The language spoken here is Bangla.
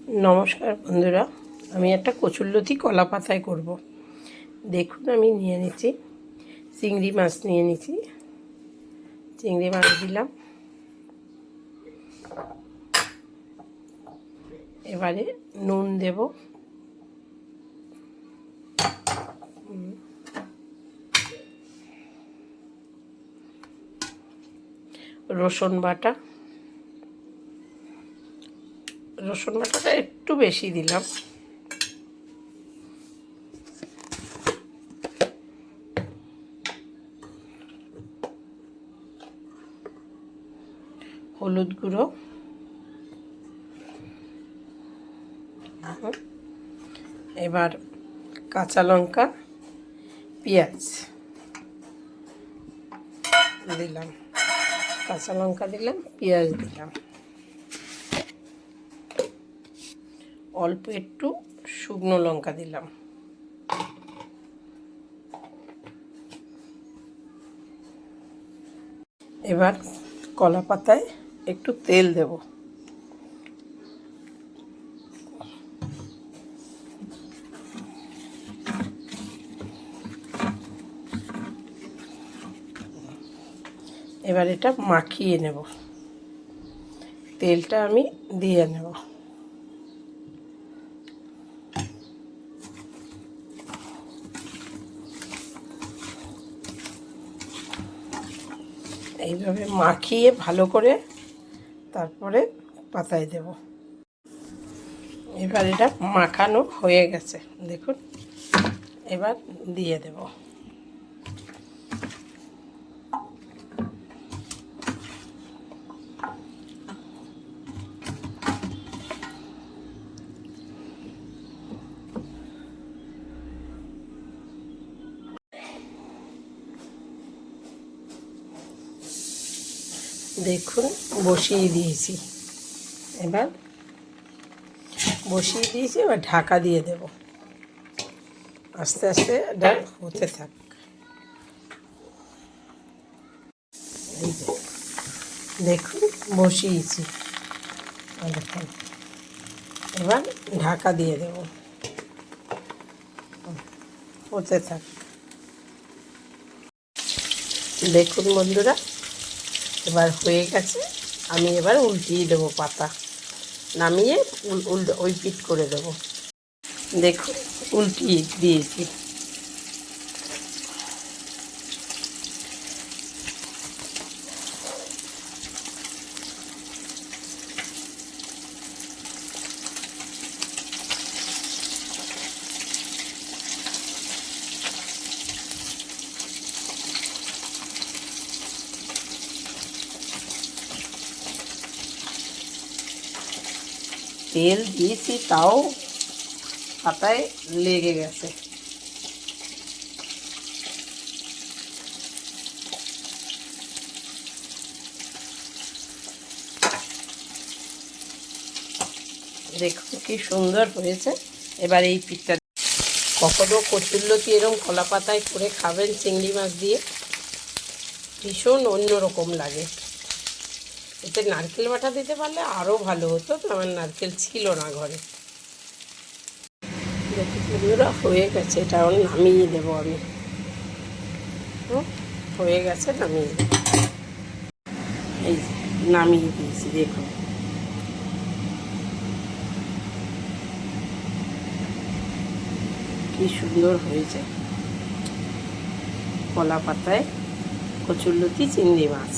নমস্কার বন্ধুরা, আমি একটা কচুরলতি কলা পাতায় করব। দেখুন, আমি নিয়ে নিচ্ছি চিংড়ি মাছ নিয়ে নিচ্ছি। চিংড়ি মাছ দিলাম। এবারে নুন দেব, রসুন বাটা, রসুন বাটাটা একটু বেশি দিলাম, হলুদ গুঁড়ো, এবার কাঁচা লঙ্কা, পেঁয়াজ দিলাম, কাঁচা লঙ্কা দিলাম, পেঁয়াজ দিলাম, অল্প একটু শুকনো লঙ্কা দিলাম। এবার কলা পাতায় একটু তেল দেব। এবার এটা মাখিয়ে নেব, তেলটা আমি দিয়ে নেব। এইভাবে মাখিয়ে ভালো করে তারপরে পাতায় দেব। এবার এটা মাখানো হয়ে গেছে, দেখুন। এবার দিয়ে দেব। দেখুন, বসিয়ে দিয়েছি। এবার ঢাকা দিয়ে দেব। আস্তে আস্তে এটা হতে থাক। এই যে দেখুন, বসিয়েছি। দেখুন, এবার ঢাকা দিয়ে দেব, হতে থাক। দেখুন বন্ধুরা, এবার হয়ে গেছে। আমি এবার উল্টিয়ে দেবো, পাতা নামিয়ে ওই পিঠ করে দেব। দেখুন, উল্টিয়ে দিয়েছি। তেল দিয়েছি, তাও পাতায় লেগে গেছে। দেখুন কি সুন্দর হয়েছে। এবার এই পিঠটা কখনো কচুরলতি এরকম কলা পাতায় করে খাবেন চিংড়ি মাছ দিয়ে, ভীষণ অন্যরকম লাগে। এতে নারকেল বাটা দিতে পারলে আরও ভালো হতো, তো আমার নারকেল ছিল না ঘরে। দেখুন বন্ধুরা, হয়ে গেছে। এটা নামিয়ে দেবো আমি। হয়ে গেছে, নামিয়ে দেবো। এই নামিয়ে দিয়েছি, দেখুন কি সুন্দর হয়েছে কলা পাতায় কচুরলতি চিংড়ি মাছ।